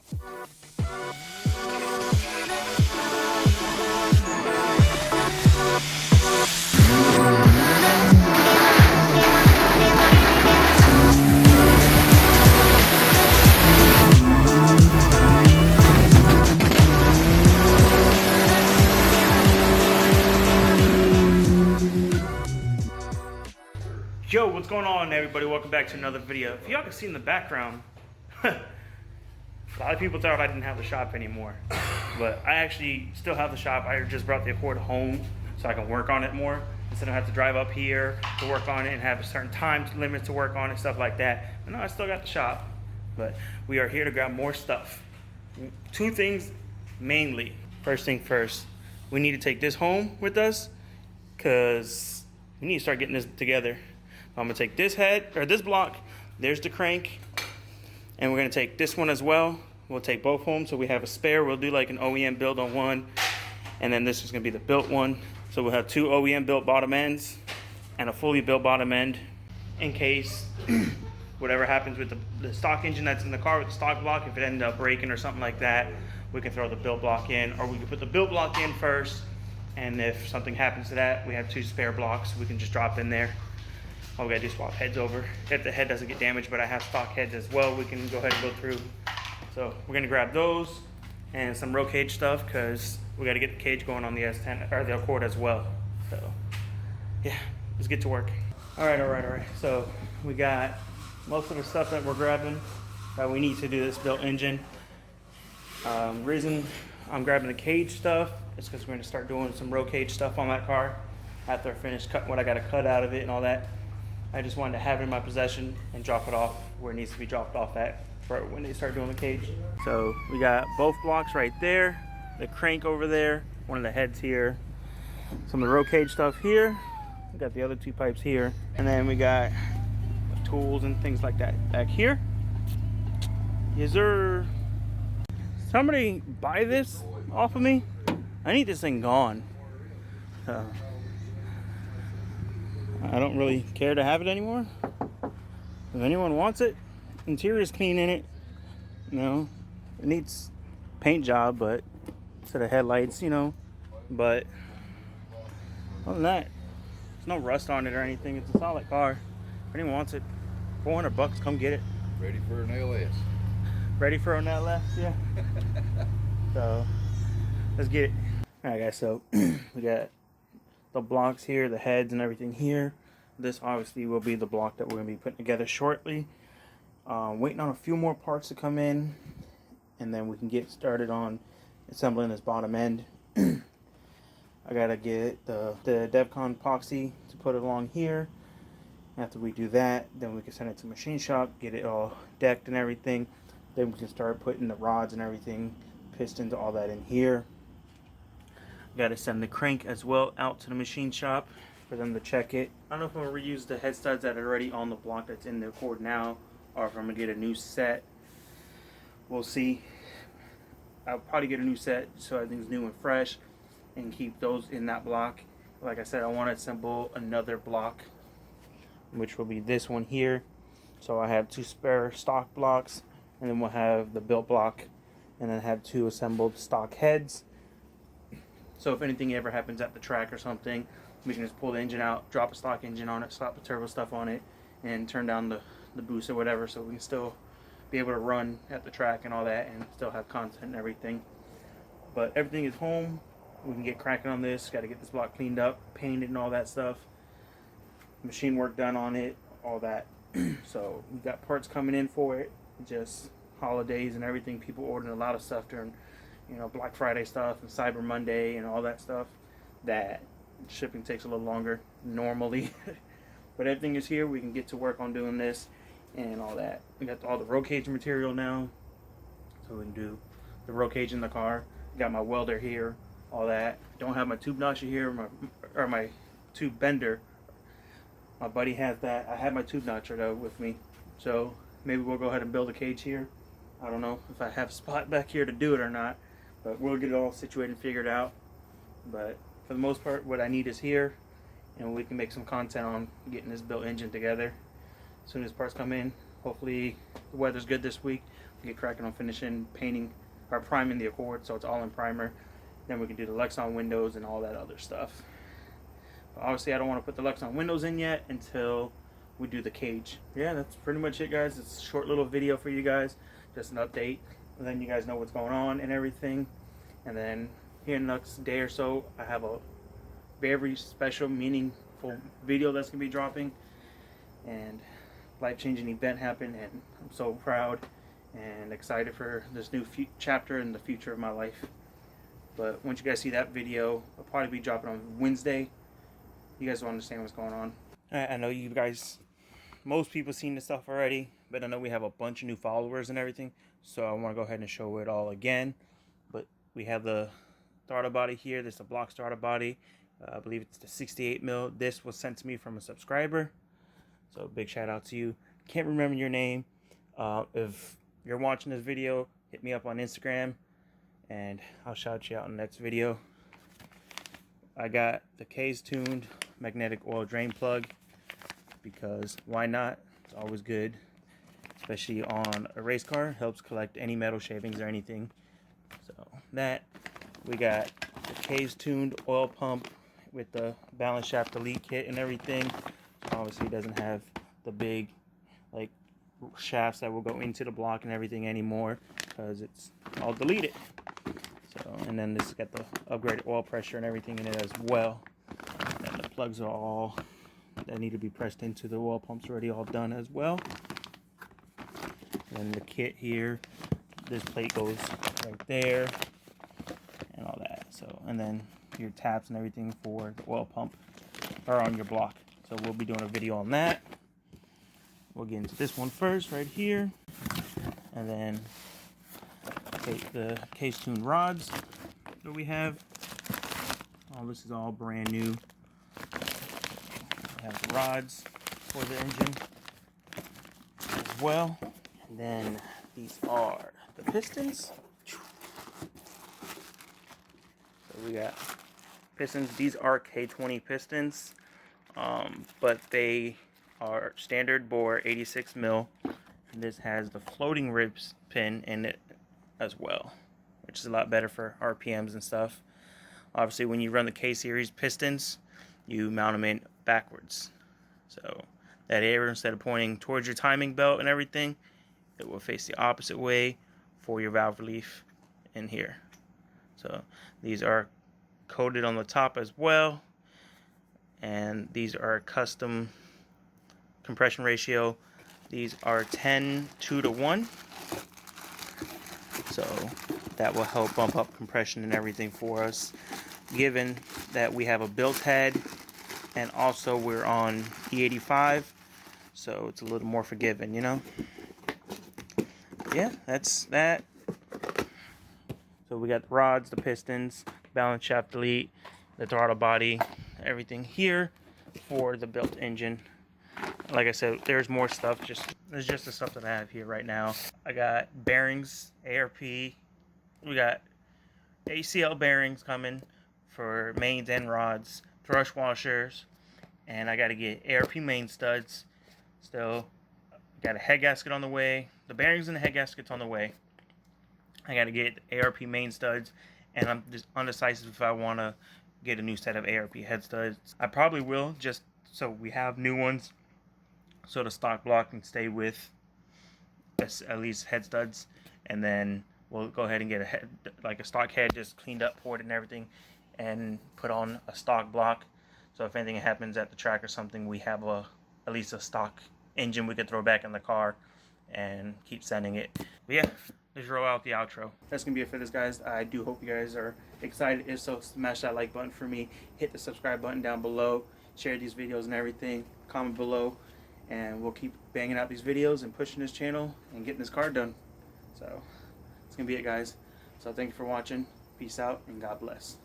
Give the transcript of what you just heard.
Yo, what's going on, everybody? Welcome back to another video. If y'all can see in the background, a lot of people thought I didn't have the shop anymore, but I actually still have the shop. I just brought the Accord home so I can work on it more instead of have to drive up here to work on it and have a certain time limit to work on it, stuff like that. But no, I still got the shop, but we are here to grab more stuff. Two things mainly. First thing first, we need to take this home with us because we need to start getting this together. I'm gonna take this head, or this block, there's the crank, and we're gonna take this one as well. We'll take both home so we have a spare. We'll do like an OEM build on one, and then this is gonna be the built one. So we'll have two OEM built bottom ends and a fully built bottom end in case whatever happens with the stock engine that's in the car with the stock block, if it ended up breaking or something like that, we can throw the built block in, or we can put the built block in first, and if something happens to that, we have two spare blocks we can just drop in there. All we gotta do is swap heads over. If the head doesn't get damaged, but I have stock heads as well, we can go ahead and go through. So we're gonna grab those and some roll cage stuff because we gotta get the cage going on the S10 or the Accord as well. So yeah, let's get to work. All right. So we got most of the stuff that we're grabbing that we need to do this built engine. Reason I'm grabbing the cage stuff is because we're gonna start doing some roll cage stuff on that car after I finish cutting what I gotta cut out of it and all that. I just wanted to have it in my possession and drop it off where it needs to be dropped off at for when they start doing the cage. So we got both blocks right there, the crank over there, one of the heads here, some of the roll cage stuff here. We got the other two pipes here, and then we got tools and things like that back here. Is there somebody buy this off of me? I need this thing gone. I don't really care to have it anymore. If anyone wants it, interior is clean in it. You know, it needs paint job, but instead of headlights, you know. But other than that, there's no rust on it or anything. It's a solid car. If anyone wants it, $400, come get it. Ready for an LS. Ready for an LS, yeah. So let's get it. All right, guys. So we got the blocks here, the heads and everything here. This obviously will be the block that we're going to be putting together shortly. Waiting on a few more parts to come in, and then we can get started on assembling this bottom end. I gotta get the DevCon epoxy to put it along here. After we do that, then we can send it to machine shop, get it all decked and everything. Then we can start putting the rods and everything, pistons, all that in here. Got to send the crank as well out to the machine shop for them to check it. I don't know if I'm going to reuse the head studs that are already on the block that's in the Accord now, or if I'm going to get a new set. We'll see. I'll probably get a new set so everything's new and fresh and keep those in that block. Like I said, I want to assemble another block, which will be this one here. So I have two spare stock blocks, and then we'll have the built block, and then have two assembled stock heads. So if anything ever happens at the track or something, we can just pull the engine out, drop a stock engine on it, slap the turbo stuff on it, and turn down the boost or whatever, so we can still be able to run at the track and all that and still have content and everything. But everything is home. We can get cracking on this. Got to get this block cleaned up, painted and all that stuff. Machine work done on it, all that. So we got parts coming in for it. Just holidays and everything. People ordering a lot of stuff during, you know, Black Friday stuff and Cyber Monday and all that stuff. That shipping takes a little longer normally. But everything is here. We can get to work on doing this and all that. We got all the roll cage material now, so we can do the roll cage in the car. Got my welder here, all that. Don't have my tube notcher here, my tube bender. My buddy has that. I have my tube notcher though with me, so maybe we'll go ahead and build a cage here. I don't know if I have a spot back here to do it or not, but we'll get it all situated and figured out. But for the most part, what I need is here, and we can make some content on getting this built engine together. As soon as parts come in, hopefully the weather's good this week. get cracking on finishing, painting, or priming the Accord, so it's all in primer. Then we can do the Lexan windows and all that other stuff. But obviously, I don't want to put the Lexan windows in yet until we do the cage. Yeah, that's pretty much it, guys. It's a short little video for you guys, just an update, and then you guys know what's going on and everything. And then here in the next day or so, I have a very special, meaningful video that's gonna be dropping, and life-changing event happened, and I'm so proud and excited for this new chapter in the future of my life. But once you guys see that video, I'll probably be dropping on Wednesday. You guys will understand what's going on. I know you guys, most people seen this stuff already, but I know we have a bunch of new followers and everything, so I want to go ahead and show it all again. But we have the starter body here. This is a block starter body. I believe it's the 68 mil. This was sent to me from a subscriber, so big shout out to you. Can't remember your name. If you're watching this video, hit me up on Instagram and I'll shout you out in the next video. I got the case tuned magnetic oil drain plug, because why not? It's always good, especially on a race car. Helps collect any metal shavings or anything. So that, we got the case tuned oil pump with the balance shaft delete kit and everything. So obviously it doesn't have the big like shafts that will go into the block and everything anymore, because it's all deleted. So, and then this has got the upgraded oil pressure and everything in it as well. And the plugs are all that need to be pressed into the oil pumps already all done as well. And the kit here, this plate goes right there and all that. So, and then your taps and everything for the oil pump are on your block. So we'll be doing a video on that. We'll get into this one first right here, and then take the case tuned rods that we have. All this is all brand new. We have the rods for the engine as well. And then these are the pistons. So we got pistons. These are K20 pistons, but they are standard bore 86 mil. And this has the floating ribs pin in it as well, which is a lot better for RPMs and stuff. Obviously, when you run the K-series pistons, you mount them in backwards. So that air, instead of pointing towards your timing belt and everything, it will face the opposite way for your valve relief in here. So these are coated on the top as well, and these are custom compression ratio. These are 10:2:1, so that will help bump up compression and everything for us, given that we have a built head and also we're on E85, so it's a little more forgiving, you know. Yeah, that's that. So we got the rods, the pistons, balance shaft delete, the throttle body, everything here for the built engine. Like I said, there's more stuff. There's just the stuff that I have here right now. I got bearings, ARP. We got ACL bearings coming for mains and rods, thrust washers, and I got to get ARP main studs. Still, got a head gasket on the way. The bearings and the head gasket's on the way. I got to get ARP main studs, and I'm just undecisive if I want to get a new set of ARP head studs. I probably will, just so we have new ones, so the stock block can stay with at least head studs, and then we'll go ahead and get a head, like a stock head, just cleaned up, poured and everything, and put on a stock block. So if anything happens at the track or something, we have at least a stock engine we could throw back in the car and keep sending it. But yeah, let's roll out the outro. That's gonna be it for this, guys. I do hope you guys are excited. If so, smash that like button for me, hit the subscribe button down below, share these videos and everything, comment below, and we'll keep banging out these videos and pushing this channel and getting this car done. So that's gonna be it, guys. So thank you for watching. Peace out and God bless.